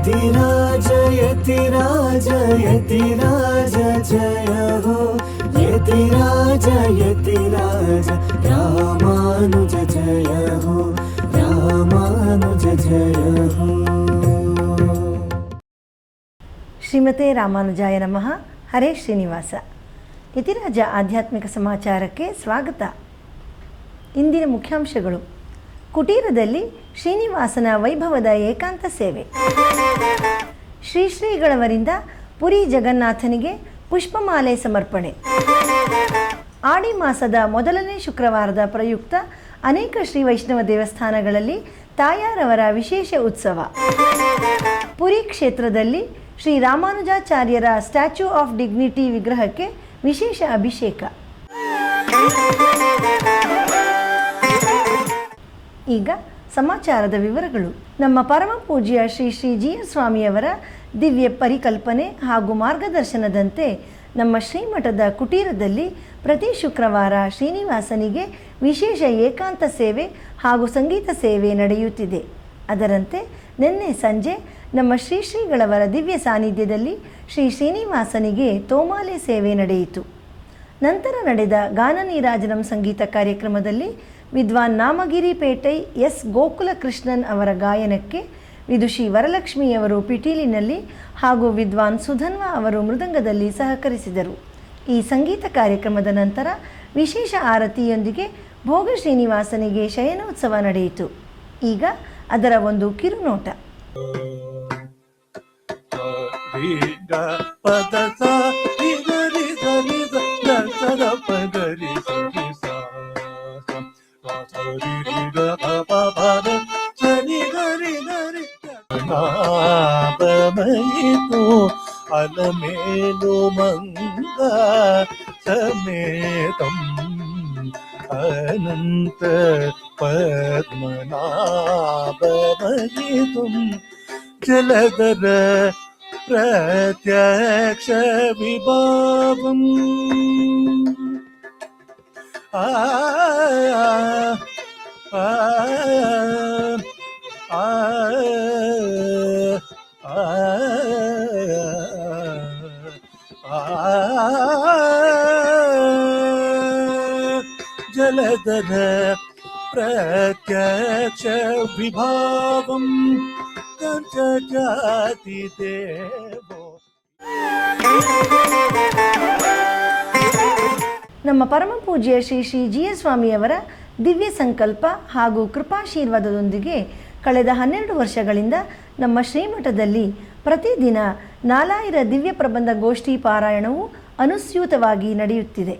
यतिराज यतिराज यतिराज जय हो यतिराज यतिराज रामानुज जय हो रामानुज जय हो। ಶ್ರೀಮತೆ ರಾಮಾನುಜಾಯ ನಮಃ. ಹರೇ ಶ್ರೀನಿವಾಸ. ಯತಿರಾಜ ಆಧ್ಯಾತ್ಮಿಕ ಸಮಾಚಾರಕ್ಕೆ ಸ್ವಾಗತ. ಇಂದಿನ ಮುಖ್ಯಾಂಶಗಳು: ಕುಟೀರದಲ್ಲಿ ಶ್ರೀನಿವಾಸನ ವೈಭವದ ಏಕಾಂತ ಸೇವೆ, ಶ್ರೀಗಳವರಿಂದ ಪುರಿ ಜಗನ್ನಾಥನಿಗೆ ಪುಷ್ಪಮಾಲೆ ಸಮರ್ಪಣೆ, ಆಡಿ ಮಾಸದ ಮೊದಲನೇ ಶುಕ್ರವಾರದ ಪ್ರಯುಕ್ತ ಅನೇಕ ಶ್ರೀ ವೈಷ್ಣವ ದೇವಸ್ಥಾನಗಳಲ್ಲಿ ತಾಯಾರವರ ವಿಶೇಷ ಉತ್ಸವ, ಪುರಿ ಕ್ಷೇತ್ರದಲ್ಲಿ ಶ್ರೀ ರಾಮಾನುಜಾಚಾರ್ಯರ ಸ್ಟ್ಯಾಚ್ಯೂ ಆಫ್ ಡಿಗ್ನಿಟಿ ವಿಗ್ರಹಕ್ಕೆ ವಿಶೇಷ ಅಭಿಷೇಕ. ಈಗ ಸಮಾಚಾರದ ವಿವರಗಳು. ನಮ್ಮ ಪರಮ ಪೂಜ್ಯ ಶ್ರೀ ಜಿ.ಎಸ್. ಸ್ವಾಮಿಯವರ ದಿವ್ಯ ಪರಿಕಲ್ಪನೆ ಹಾಗೂ ಮಾರ್ಗದರ್ಶನದಂತೆ ನಮ್ಮ ಶ್ರೀಮಠದ ಕುಟೀರದಲ್ಲಿ ಪ್ರತಿ ಶುಕ್ರವಾರ ಶ್ರೀನಿವಾಸನಿಗೆ ವಿಶೇಷ ಏಕಾಂತ ಸೇವೆ ಹಾಗೂ ಸಂಗೀತ ಸೇವೆ ನಡೆಯುತ್ತಿದೆ. ಅದರಂತೆ ನಿನ್ನೆ ಸಂಜೆ ನಮ್ಮ ಶ್ರೀಗಳವರ ದಿವ್ಯ ಸಾನ್ನಿಧ್ಯದಲ್ಲಿ ಶ್ರೀನಿವಾಸನಿಗೆ ತೋಮಾಲೆ ಸೇವೆ ನಡೆಯಿತು. ನಂತರ ನಡೆದ ಗಾನ ನೀರಾಜನಂ ಸಂಗೀತ ಕಾರ್ಯಕ್ರಮದಲ್ಲಿ ವಿದ್ವಾನ್ ನಾಮಗಿರಿ ಪೇಟೈ ಎಸ್ ಗೋಕುಲಕೃಷ್ಣನ್ ಅವರ ಗಾಯನಕ್ಕೆ ವಿದುಷಿ ವರಲಕ್ಷ್ಮಿಯವರು ಪಿಟೀಲಿನಲ್ಲಿ ಹಾಗೂ ವಿದ್ವಾನ್ ಸುಧನ್ವ ಅವರು ಮೃದಂಗದಲ್ಲಿ ಸಹಕರಿಸಿದರು. ಈ ಸಂಗೀತ ಕಾರ್ಯಕ್ರಮದ ನಂತರ ವಿಶೇಷ ಆರತಿಯೊಂದಿಗೆ ಭೋಗ ಶ್ರೀನಿವಾಸನಿಗೆ ಶಯನೋತ್ಸವ ನಡೆಯಿತು. ಈಗ ಅದರ ಒಂದು ಕಿರುನೋಟ. ಅಲಮೇಲು ಮಂಗ ಸಮೇತಂ ಅನಂತ ಪದ್ಮನಾಭಮಯಿತುಂ ಜಲಧರ ಪ್ರತ್ಯಕ್ಷ ವಿಭಾವಂ ಆ ಆ ಆ ಜಲಧರ ಪ್ರತ್ಯಕ್ಷ ವಿಭಾವಂ ಕಂಚಜಾತಿ ದೇವೋ. ನಮ್ಮ ಪರಮ ಪೂಜ್ಯ ಶ್ರೀ ಜಿ.ಎಸ್. ಸ್ವಾಮಿಯವರ ದಿವ್ಯ ಸಂಕಲ್ಪ ಹಾಗೂ ಕೃಪಾಶೀರ್ವಾದದೊಂದಿಗೆ ಕಳೆದ 12 ವರ್ಷಗಳಿಂದ ನಮ್ಮ ಶ್ರೀಮಠದಲ್ಲಿ ಪ್ರತಿದಿನ 4000 ದಿವ್ಯ ಪ್ರಬಂಧ ಗೋಷ್ಠಿ ಪಾರಾಯಣವು ಅನುಸ್ಯೂತವಾಗಿ ನಡೆಯುತ್ತಿದೆ.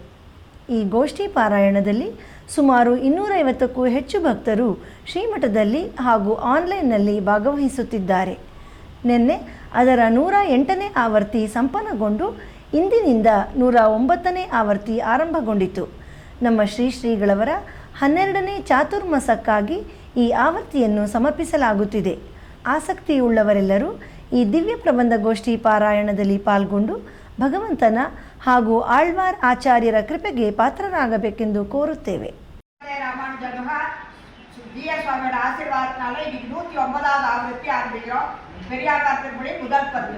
ಈ ಗೋಷ್ಠಿ ಪಾರಾಯಣದಲ್ಲಿ ಸುಮಾರು 250ಕ್ಕೂ ಹೆಚ್ಚು ಭಕ್ತರು ಶ್ರೀಮಠದಲ್ಲಿ ಹಾಗೂ ಆನ್ಲೈನ್ನಲ್ಲಿ ಭಾಗವಹಿಸುತ್ತಿದ್ದಾರೆ. ನಿನ್ನೆ ಅದರ 108ನೇ ಆವರ್ತಿ ಸಂಪನ್ನಗೊಂಡು ಇಂದಿನಿಂದ 109ನೇ ಆವರ್ತಿ ಆರಂಭಗೊಂಡಿತು. ನಮ್ಮ ಶ್ರೀಗಳವರ 12ನೇ ಚಾತುರ್ಮಾಸಕ್ಕಾಗಿ ಈ ಆವರ್ತಿಯನ್ನು ಸಮರ್ಪಿಸಲಾಗುತ್ತಿದೆ. ಆಸಕ್ತಿಯುಳ್ಳವರೆಲ್ಲರೂ ಈ ದಿವ್ಯ ಪ್ರಬಂಧ ಗೋಷ್ಠಿ ಪಾರಾಯಣದಲ್ಲಿ ಪಾಲ್ಗೊಂಡು ಭಗವಂತನ ಹಾಗೂ ಆಳ್ವಾರ್ ಆಚಾರ್ಯರ ಕೃಪೆಗೆ ಪಾತ್ರರಾಗಬೇಕೆಂದು ಕೋರುತ್ತೇವೆ. சுவாமியோட ஆசீர்வாதத்தினால இன்னைக்கு 109வது ஆவೃತ್ತಿ ஆரம்பிக்கிறோம். பெரியார் திருமொழி முதல் பத்து.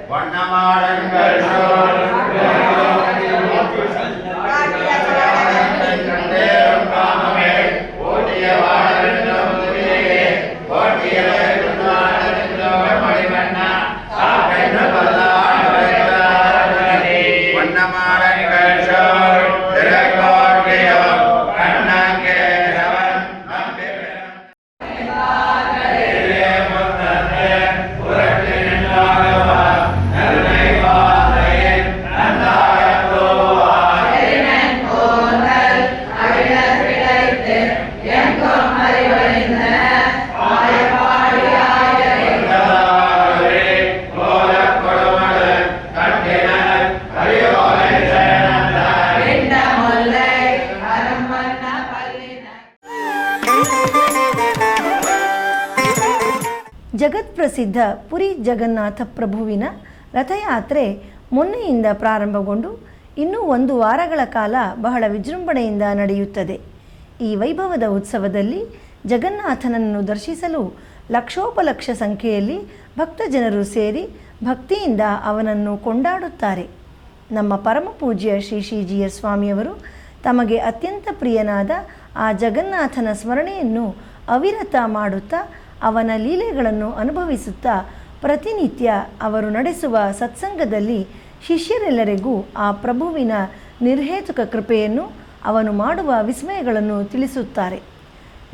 ಜಗತ್ಪ್ರಸಿದ್ಧ ಪುರಿ ಜಗನ್ನಾಥ ಪ್ರಭುವಿನ ರಥಯಾತ್ರೆ ಮೊನ್ನೆಯಿಂದ ಪ್ರಾರಂಭಗೊಂಡು ಇನ್ನೂ 1 ವಾರಗಳ ಕಾಲ ಬಹಳ ವಿಜೃಂಭಣೆಯಿಂದ ನಡೆಯುತ್ತದೆ. ಈ ವೈಭವದ ಉತ್ಸವದಲ್ಲಿ ಜಗನ್ನಾಥನನ್ನು ದರ್ಶಿಸಲು ಲಕ್ಷೋಪಲಕ್ಷ ಸಂಖ್ಯೆಯಲ್ಲಿ ಭಕ್ತಜನರು ಸೇರಿ ಭಕ್ತಿಯಿಂದ ಅವನನ್ನು ಕೊಂಡಾಡುತ್ತಾರೆ. ನಮ್ಮ ಪರಮ ಪೂಜ್ಯ ಶ್ರೀ ಶ್ರೀ ಜಿ ಎಸ್ ಸ್ವಾಮಿಯವರು ತಮಗೆ ಅತ್ಯಂತ ಪ್ರಿಯನಾದ ಆ ಜಗನ್ನಾಥನ ಸ್ಮರಣೆಯನ್ನು ಅವಿರತ ಮಾಡುತ್ತಾ ಅವನ ಲೀಲೆಗಳನ್ನು ಅನುಭವಿಸುತ್ತಾ ಪ್ರತಿನಿತ್ಯ ಅವರು ನಡೆಸುವ ಸತ್ಸಂಗದಲ್ಲಿ ಶಿಷ್ಯರೆಲ್ಲರಿಗೂ ಆ ಪ್ರಭುವಿನ ನಿರ್ಹೇತುಕ ಕೃಪೆಯನ್ನು, ಅವನು ಮಾಡುವ ವಿಸ್ಮಯಗಳನ್ನು ತಿಳಿಸುತ್ತಾರೆ.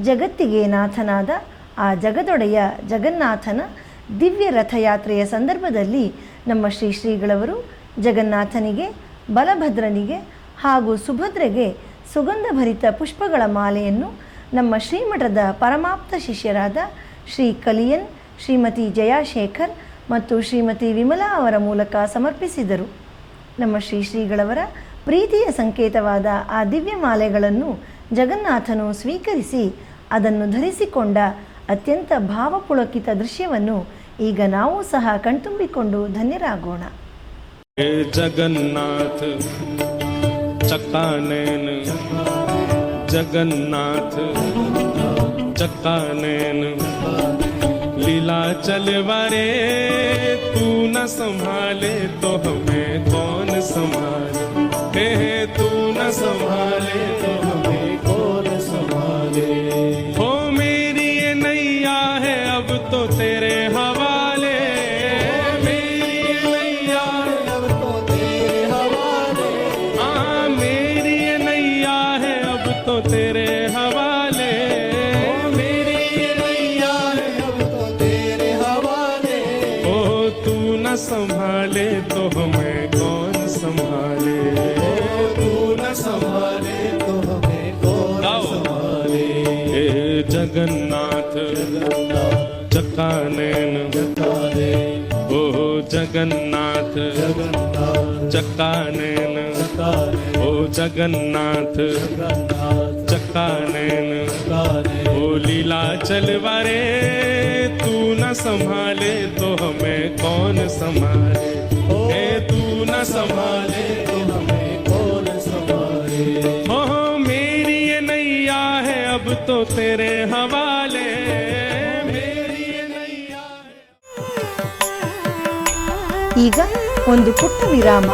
ಜಗತ್ತಿಗೆ ನಾಥನಾದ ಆ ಜಗದೊಡೆಯ ಜಗನ್ನಾಥನ ದಿವ್ಯ ರಥಯಾತ್ರೆಯ ಸಂದರ್ಭದಲ್ಲಿ ನಮ್ಮ ಶ್ರೀ ಶ್ರೀಗಳವರು ಜಗನ್ನಾಥನಿಗೆ, ಬಲಭದ್ರನಿಗೆ ಹಾಗೂ ಸುಭದ್ರೆಗೆ ಸುಗಂಧಭರಿತ ಪುಷ್ಪಗಳ ಮಾಲೆಯನ್ನು ನಮ್ಮ ಶ್ರೀಮಠದ ಪರಮಾಪ್ತ ಶಿಷ್ಯರಾದ ಶ್ರೀ ಕಲಿಯನ್, ಶ್ರೀಮತಿ ಜಯಾಶೇಖರ್ ಮತ್ತು ಶ್ರೀಮತಿ ವಿಮಲಾ ಅವರ ಮೂಲಕ ಸಮರ್ಪಿಸಿದರು. ನಮ್ಮ ಶ್ರೀ ಶ್ರೀಗಳವರ ಪ್ರೀತಿಯ ಸಂಕೇತವಾದ ಆ ದಿವ್ಯ ಮಾಲೆಗಳನ್ನು ಜಗನ್ನಾಥನು ಸ್ವೀಕರಿಸಿ ಅದನ್ನು ಧರಿಸಿಕೊಂಡ ಅತ್ಯಂತ ಭಾವಪುಳಕಿತ ದೃಶ್ಯವನ್ನು ಈಗ ನಾವು ಸಹ ಕಣ್ತುಂಬಿಕೊಂಡು ಧನ್ಯರಾಗೋಣ. जगन्नाथ चक्कानैन जगन्नाथ चक्कानैन लीला चलवारे तू न संभाले तो हमें कौन संभाले, तू न संभाले तो हमें कौन संभाले। हो मेरी ये नैया है अब तो तेरे हवाले, तो तेरे हवाले, मेरी नैया है अब तो तेरे हवाले। ओ तू न संभाले तो हमें कौन संभाले, तू न संभाले तो हमें कौन संभाले। हे जगन्नाथ चक्कानैन ओ जगन्नाथ चक्कानैन ओ जगन्नाथ चक्कानैन ओ लीला चलवारे तू न संभाले तो हमें कौन संभाले, तू न संभाले तो हमें कौन संभाले। हो मेरी ये नैया है अब तो तेरे हवाले, मेरी ये नैया है। ಈಗ ಒಂದು ಪುಟ್ಟ ವಿರಾಮ.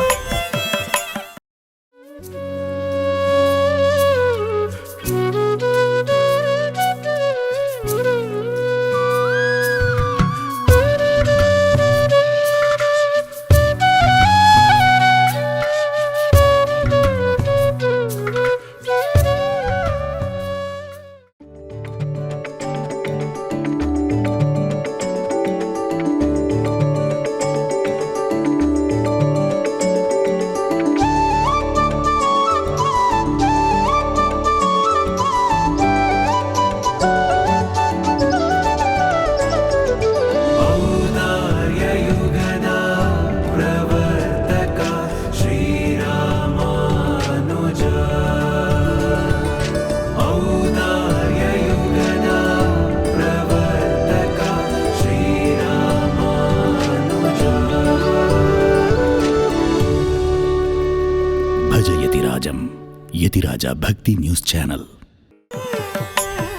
ಯತಿರಾಜ ಭಕ್ತಿ ನ್ಯೂಸ್ ಚಾನೆಲ್.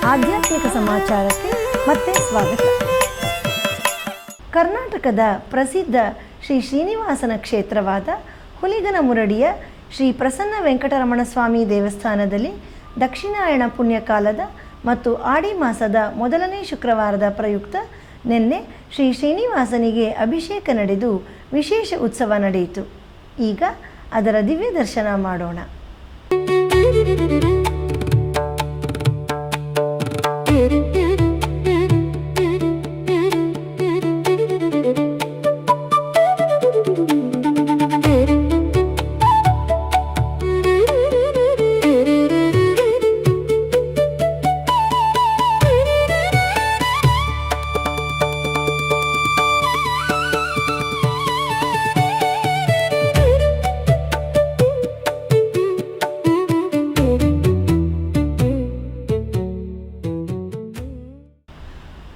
ಆಧ್ಯಾತ್ಮಿಕ ಸಮಾಚಾರಕ್ಕೆ ಮತ್ತೆ ಸ್ವಾಗತ. ಕರ್ನಾಟಕದ ಪ್ರಸಿದ್ಧ ಶ್ರೀ ಶ್ರೀನಿವಾಸನ ಕ್ಷೇತ್ರವಾದ ಹುಲಿಗನಮುರಡಿಯ ಶ್ರೀ ಪ್ರಸನ್ನ ವೆಂಕಟರಮಣ ಸ್ವಾಮಿ ದೇವಸ್ಥಾನದಲ್ಲಿ ದಕ್ಷಿಣಾಯಣ ಪುಣ್ಯಕಾಲದ ಮತ್ತು ಆಡಿ ಮಾಸದ ಮೊದಲನೇ ಶುಕ್ರವಾರದ ಪ್ರಯುಕ್ತ ನಿನ್ನೆ ಶ್ರೀ ಶ್ರೀನಿವಾಸನಿಗೆ ಅಭಿಷೇಕ ನಡೆದು ವಿಶೇಷ ಉತ್ಸವ ನಡೆಯಿತು. ಈಗ ಅದರ ದಿವ್ಯ ದರ್ಶನ ಮಾಡೋಣ.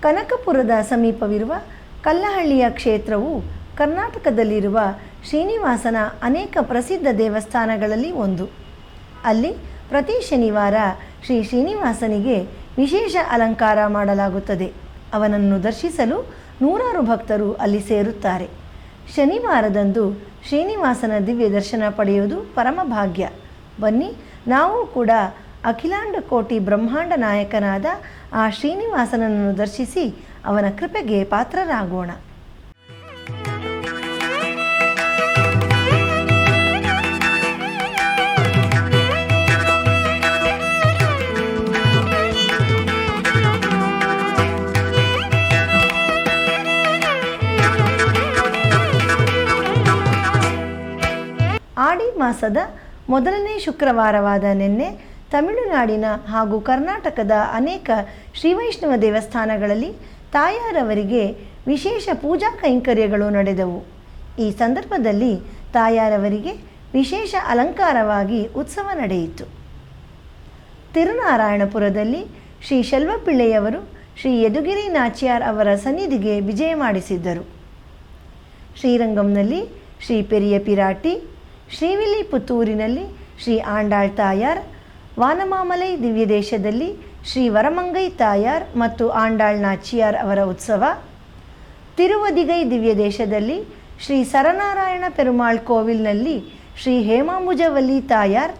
ಕನಕಪುರದ ಸಮೀಪವಿರುವ ಕಲ್ಲಹಳ್ಳಿಯ ಕ್ಷೇತ್ರವು ಕರ್ನಾಟಕದಲ್ಲಿರುವ ಶ್ರೀನಿವಾಸನ ಅನೇಕ ಪ್ರಸಿದ್ಧ ದೇವಸ್ಥಾನಗಳಲ್ಲಿ ಒಂದು. ಅಲ್ಲಿ ಪ್ರತಿ ಶನಿವಾರ ಶ್ರೀ ಶ್ರೀನಿವಾಸನಿಗೆ ವಿಶೇಷ ಅಲಂಕಾರ ಮಾಡಲಾಗುತ್ತದೆ. ಅವನನ್ನು ದರ್ಶಿಸಲು ನೂರಾರು ಭಕ್ತರು ಅಲ್ಲಿ ಸೇರುತ್ತಾರೆ. ಶನಿವಾರದಂದು ಶ್ರೀನಿವಾಸನ ದಿವ್ಯ ದರ್ಶನ ಪಡೆಯುವುದು ಪರಮ ಭಾಗ್ಯ. ಬನ್ನಿ, ನಾವು ಕೂಡ ಅಖಿಲಾಂಡ ಕೋಟಿ ಬ್ರಹ್ಮಾಂಡ ನಾಯಕನಾದ ಆ ಶ್ರೀನಿವಾಸನನ್ನು ದರ್ಶಿಸಿ ಅವನ ಕೃಪೆಗೆ ಪಾತ್ರರಾಗೋಣ. ಆಡಿ ಮಾಸದ ಮೊದಲನೇ ಶುಕ್ರವಾರವಾದ ನಿನ್ನೆ ತಮಿಳುನಾಡಿನ ಹಾಗೂ ಕರ್ನಾಟಕದ ಅನೇಕ ಶ್ರೀವೈಷ್ಣವ ದೇವಸ್ಥಾನಗಳಲ್ಲಿ ತಾಯಾರವರಿಗೆ ವಿಶೇಷ ಪೂಜಾ ಕೈಂಕರ್ಯಗಳು ನಡೆದವು. ಈ ಸಂದರ್ಭದಲ್ಲಿ ತಾಯಾರವರಿಗೆ ವಿಶೇಷ ಅಲಂಕಾರವಾಗಿ ಉತ್ಸವ ನಡೆಯಿತು. ತಿರುನಾರಾಯಣಪುರದಲ್ಲಿ ಶ್ರೀ ಶೆಲ್ವಪಿಳ್ಳೆಯವರು ಶ್ರೀ ಯದುಗಿರಿ ನಾಚ್ಯಾರ್ ಅವರ ಸನ್ನಿಧಿಗೆ ವಿಜಯ ಮಾಡಿಸಿದ್ದರು. ಶ್ರೀರಂಗಂನಲ್ಲಿ ಶ್ರೀ ಪೆರಿಯ ಪಿರಾಟಿ, ಶ್ರೀವಿಲ್ಲಿಪುತ್ತೂರಿನಲ್ಲಿ ಶ್ರೀ ಆಂಡಾಳ್ ತಾಯಾರ್, ವಾನಮಾಮಲೈ ದಿವ್ಯದೇಶದಲ್ಲಿ ಶ್ರೀ ವರಮಂಗೈ ತಾಯಾರ್ ಮತ್ತು ಆಂಡಾಳ್ ನಾಚಿಯಾರ್ ಅವರ ಉತ್ಸವ, ತಿರುವದಿಗೈ ದಿವ್ಯದೇಶದಲ್ಲಿ ಶ್ರೀ ಸರನಾರಾಯಣ ಪೆರುಮಾಳ್ ಕೋವಿಲ್ನಲ್ಲಿ ಶ್ರೀ ಹೇಮಾಂಬುಜವಲ್ಲಿ ತಾಯಾರ್,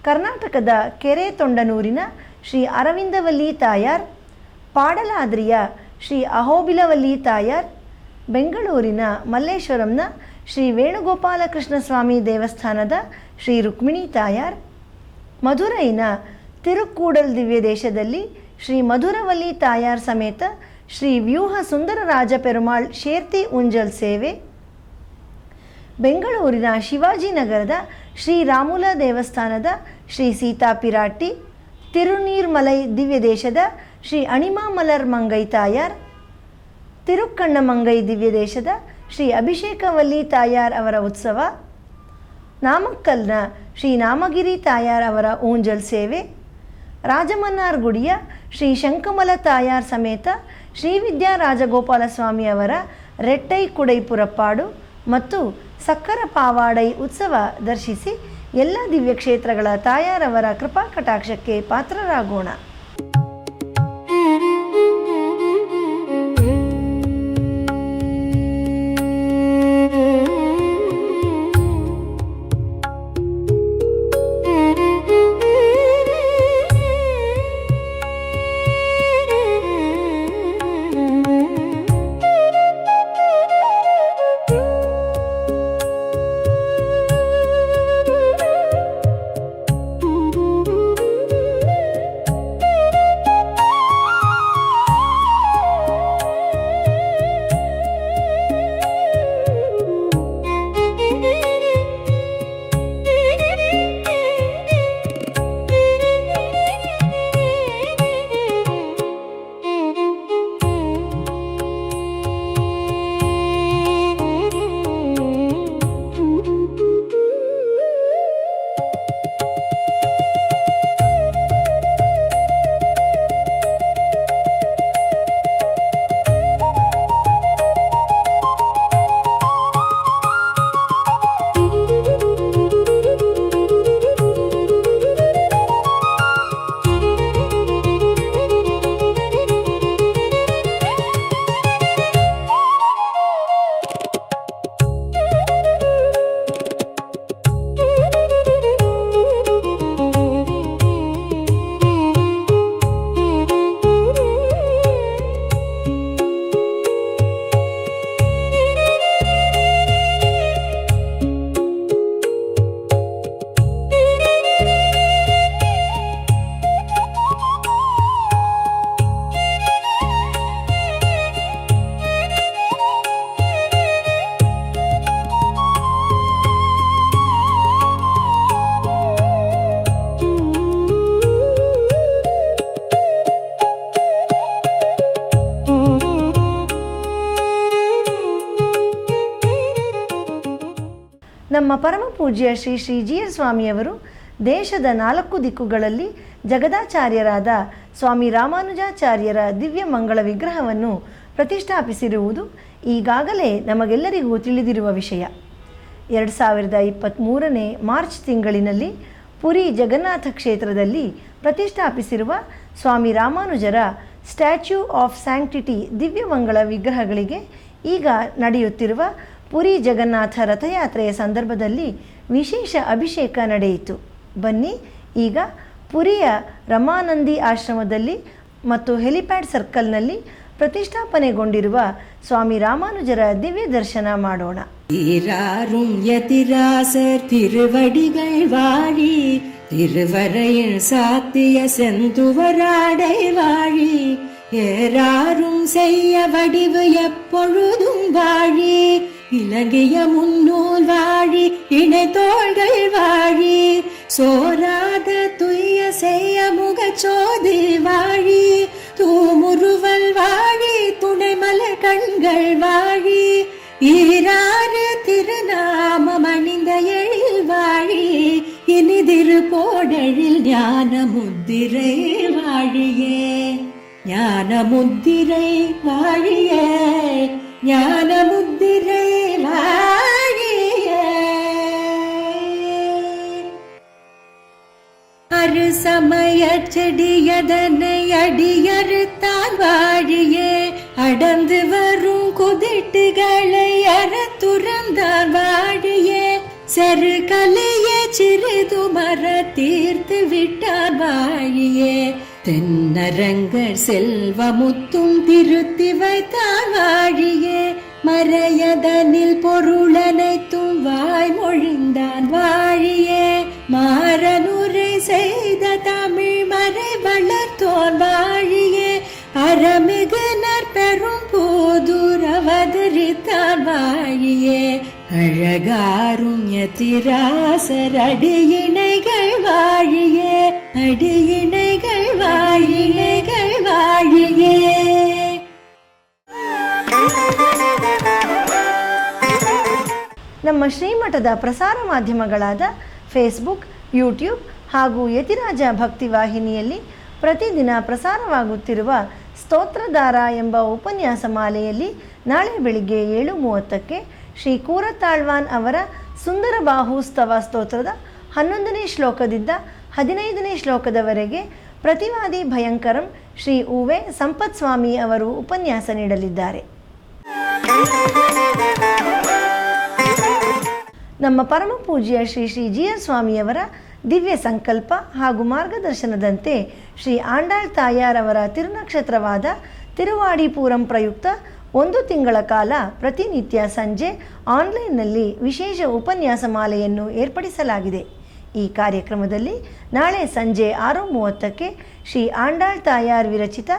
ಕರ್ನಾಟಕದ ಕೆರೆ ತೊಂಡನೂರಿನ ಶ್ರೀ ಅರವಿಂದವಲ್ಲಿ ತಾಯಾರ್, ಪಾಡಲಾದ್ರಿಯ ಶ್ರೀ ಅಹೋಬಿಲವಲ್ಲಿ ತಾಯಾರ್, ಬೆಂಗಳೂರಿನ ಮಲ್ಲೇಶ್ವರಂನ ಶ್ರೀ ವೇಣುಗೋಪಾಲಕೃಷ್ಣ ಸ್ವಾಮಿ ದೇವಸ್ಥಾನದ ಶ್ರೀ ರುಕ್ಮಿಣಿ ತಾಯಾರ್, ಮಧುರೈನ ತಿರುಕ್ಕೂಡಲ್ ದಿವ್ಯದೇಶದಲ್ಲಿ ಶ್ರೀ ಮಧುರವಲ್ಲಿ ತಾಯಾರ್ ಸಮೇತ ಶ್ರೀ ವ್ಯೂಹ ಸುಂದರರಾಜ ಪೆರುಮಾಳ್ ಶೇರ್ತಿ ಉಂಜಲ್ ಸೇವೆ, ಬೆಂಗಳೂರಿನ ಶಿವಾಜಿನಗರದ ಶ್ರೀ ರಾಮುಲ ದೇವಸ್ಥಾನದ ಶ್ರೀ ಸೀತಾ ಪಿರಾಟಿ, ತಿರುನೀರ್ಮಲೈ ದಿವ್ಯದೇಶದ ಶ್ರೀ ಅಣಿಮಾಮಲರ್ ಮಂಗೈ ತಾಯಾರ್, ತಿರುಕ್ಕಣ್ಣಮಂಗೈ ದಿವ್ಯದೇಶದ ಶ್ರೀ ಅಭಿಷೇಕವಲ್ಲಿ ತಾಯಾರ್ ಅವರ ಉತ್ಸವ, ನಾಮಕ್ಕಲ್ನ ಶ್ರೀ ನಾಮಗಿರಿ ತಾಯಾರ್ ಅವರ ಊಂಜಲ್ ಸೇವೆ, ರಾಜಮನ್ನಾರ್ ಗುಡಿಯ ಶ್ರೀ ಶಂಕಮಲ ತಾಯಾರ್ ಸಮೇತ ಶ್ರೀ ವಿದ್ಯಾ ರಾಜಗೋಪಾಲ ಸ್ವಾಮಿ ಅವರ ರೆಟ್ಟೈ ಕುಡೈ ಪುರಪ್ಪಾಡು ಮತ್ತು ಸಕ್ಕರ ಪಾವಾಡೈ ಉತ್ಸವ ದರ್ಶಿಸಿ ಎಲ್ಲ ದಿವ್ಯ ಕ್ಷೇತ್ರಗಳ ತಾಯಾರವರ ಕೃಪಾ ಕಟಾಕ್ಷಕ್ಕೆ ಪಾತ್ರರಾಗೋಣ. ನಮ್ಮ ಪರಮ ಪೂಜ್ಯ ಶ್ರೀ ಶ್ರೀ ಜಿ.ಎಸ್. ಸ್ವಾಮಿಯವರು ದೇಶದ 4 ದಿಕ್ಕುಗಳಲ್ಲಿ ಜಗದಾಚಾರ್ಯರಾದ ಸ್ವಾಮಿ ರಾಮಾನುಜಾಚಾರ್ಯರ ದಿವ್ಯ ಮಂಗಳ ವಿಗ್ರಹವನ್ನು ಪ್ರತಿಷ್ಠಾಪಿಸಿರುವುದು ಈಗಾಗಲೇ ನಮಗೆಲ್ಲರಿಗೂ ತಿಳಿದಿರುವ ವಿಷಯ. 2023 ಮಾರ್ಚ್ ತಿಂಗಳಿನಲ್ಲಿ ಪುರಿ ಜಗನ್ನಾಥ ಕ್ಷೇತ್ರದಲ್ಲಿ ಪ್ರತಿಷ್ಠಾಪಿಸಿರುವ ಸ್ವಾಮಿ ರಾಮಾನುಜರ ಸ್ಟ್ಯಾಚ್ಯೂ ಆಫ್ ಸ್ಯಾಂಕ್ಟಿಟಿ ದಿವ್ಯಮಂಗಳ ವಿಗ್ರಹಗಳಿಗೆ ಈಗ ನಡೆಯುತ್ತಿರುವ ಪುರಿ ಜಗನ್ನಾಥ ರಥಯಾತ್ರೆಯ ಸಂದರ್ಭದಲ್ಲಿ ವಿಶೇಷ ಅಭಿಷೇಕ ನಡೆಯಿತು. ಬನ್ನಿ ಈಗ ಪುರಿಯ ರಮಾನಂದಿ ಆಶ್ರಮದಲ್ಲಿ ಮತ್ತು ಹೆಲಿಪ್ಯಾಡ್ ಸರ್ಕಲ್ನಲ್ಲಿ ಪ್ರತಿಷ್ಠಾಪನೆಗೊಂಡಿರುವ ಸ್ವಾಮಿ ರಾಮಾನುಜರ ದಿವ್ಯ ದರ್ಶನ ಮಾಡೋಣ. ஈராறும் யதிராசர் திருவடிகள் வாழி, திருவரையில் சாத்திய செந்துவராடை வாழி, ஏறாரும் செய்ய வடிவு எப்பொழுதும் வாழி, இலங்கைய முன்னூல் வாழி, இணை தோள்கள் வாழி, சோராத துய்ய செய்ய முகச்சோதி வாழி, தூமுருவல் வாழி, துணைமலர் கண்கள் வாழி, ஈராறு திருநாமம் அணிந்த எழில் வாழி, இனிதிரு கோடழில் ஞான முத்திரை வாழியே, ஞான முத்திரை வாழியே, ஞான முத்திரை வாழியே. அரு சமய செடியதனை அடியறுத்தான் வாழியே, அடந்து வரும் குதிட்டுகளை அறத்துறந்தான் வாழியே, செரு கலைய சிறிது மர தீர்த்து விட்டான் வாழியே, தென்னரங்கர் செல்வமுத்தும் திருத்தி வைத்தான் வாழியே, மறையதனில் பொருளனைத்தும் வாய்மொழிந்தான் வாழியே, மாறனுரை செய்த தமிழ் மறை வளர்த்தோன் வாழியே, அறமிகு நற்பெரும் போதூர் அவதரித்தான் வாழியே, அழகாரும் யதிராசர் அடியிணைகள் வாழியே, அடியிணைகள் வாழிணைகள் வாழியே. ನಮ್ಮ ಶ್ರೀಮಠದ ಪ್ರಸಾರ ಮಾಧ್ಯಮಗಳಾದ ಫೇಸ್ಬುಕ್, ಯೂಟ್ಯೂಬ್ ಹಾಗೂ ಯತಿರಾಜ ಭಕ್ತಿ ವಾಹಿನಿಯಲ್ಲಿ ಪ್ರತಿದಿನ ಪ್ರಸಾರವಾಗುತ್ತಿರುವ ಸ್ತೋತ್ರಧಾರ ಎಂಬ ಉಪನ್ಯಾಸ ಮಾಲೆಯಲ್ಲಿ ನಾಳೆ ಬೆಳಿಗ್ಗೆ 7:30ಕ್ಕೆ ಶ್ರೀ ಕೂರತಾಳ್ವಾನ್ ಅವರ ಸುಂದರ ಬಾಹುಸ್ತವ ಸ್ತೋತ್ರದ 11ನೇ ಶ್ಲೋಕದಿಂದ 15ನೇ ಶ್ಲೋಕದವರೆಗೆ ಪ್ರತಿವಾದಿ ಭಯಂಕರಂ ಶ್ರೀ ಉವೆ ಸಂಪತ್ ಸ್ವಾಮಿ ಅವರು ಉಪನ್ಯಾಸ ನೀಡಲಿದ್ದಾರೆ. ನಮ್ಮ ಪರಮ ಪೂಜ್ಯ ಶ್ರೀ ಶ್ರೀ ಜಿಆರ್ ಸ್ವಾಮಿಯವರ ದಿವ್ಯ ಸಂಕಲ್ಪ ಹಾಗೂ ಮಾರ್ಗದರ್ಶನದಂತೆ ಶ್ರೀ ಆಂಡಾಳ್ ತಾಯಾರ್ ಅವರ ತಿರುನಕ್ಷತ್ರವಾದ ತಿರುವಾಡಿಪೂರಂ ಪ್ರಯುಕ್ತ 1 ತಿಂಗಳ ಕಾಲ ಪ್ರತಿನಿತ್ಯ ಸಂಜೆ ಆನ್ಲೈನ್ನಲ್ಲಿ ವಿಶೇಷ ಉಪನ್ಯಾಸ ಮಾಲೆಯನ್ನು ಏರ್ಪಡಿಸಲಾಗಿದೆ. ಈ ಕಾರ್ಯಕ್ರಮದಲ್ಲಿ ನಾಳೆ ಸಂಜೆ 6:30ಕ್ಕೆ ಶ್ರೀ ಆಂಡಾಳ್ ತಾಯಾರ್ ವಿರಚಿತ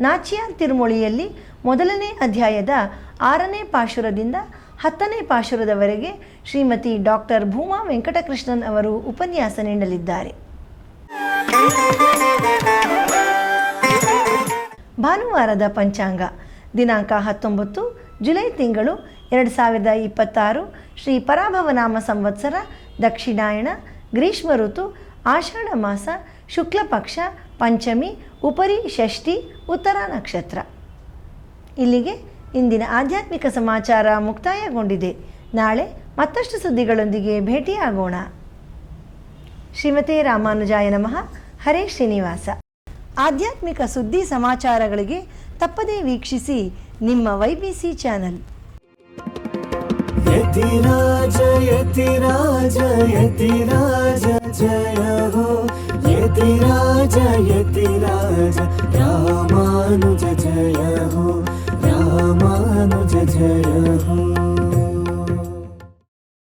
ನಾಚಿಯಾರ್ ತಿರುಮೊಳಿಯಲ್ಲಿ 1ನೇ ಅಧ್ಯಾಯದ 6ನೇ ಪಾಶುರದಿಂದ 10ನೇ ಪಾಶುರದವರೆಗೆ ಶ್ರೀಮತಿ ಡಾಕ್ಟರ್ ಭೂಮಾ ವೆಂಕಟಕೃಷ್ಣನ್ ಅವರು ಉಪನ್ಯಾಸ ನೀಡಲಿದ್ದಾರೆ. ಭಾನುವಾರದ ಪಂಚಾಂಗ ದಿನಾಂಕ 19 ಜುಲೈ ತಿಂಗಳು 2026 ಶ್ರೀ ಪರಾಭವನಾಮ ಸಂವತ್ಸರ ದಕ್ಷಿಣಾಯಣ ಗ್ರೀಷ್ಮ ಋತು ಆಷಾಢ ಮಾಸ ಶುಕ್ಲ ಪಕ್ಷ ಪಂಚಮಿ ಉಪರಿ ಷಷ್ಠಿ ಉತ್ತರ ನಕ್ಷತ್ರ. ಇಲ್ಲಿಗೆ ಇಂದಿನ ಆಧ್ಯಾತ್ಮಿಕ ಸಮಾಚಾರ ಮುಕ್ತಾಯಗೊಂಡಿದೆ. ನಾಳೆ ಮತ್ತಷ್ಟು ಸುದ್ದಿಗಳೊಂದಿಗೆ ಭೇಟಿಯಾಗೋಣ. ಶ್ರೀಮತೆ ರಾಮಾನುಜಾಯ ನಮಃ. ಹರೇ ಶ್ರೀನಿವಾಸ. ಆಧ್ಯಾತ್ಮಿಕ ಸುದ್ದಿ ಸಮಾಚಾರಗಳಿಗೆ ತಪ್ಪದೇ ವೀಕ್ಷಿಸಿ ನಿಮ್ಮ YBC ಚಾನಲ್. ಯತಿರಾಜ ಯತಿರಾಜ ಯತಿರಾಜ ಜಯ ಹೋ, ಯತಿರಾಜ ಯತಿರಾಜ ರಾಮಾನುಜ ಜಯ ಹೋ, ರಾಮಾನುಜ ಜಯ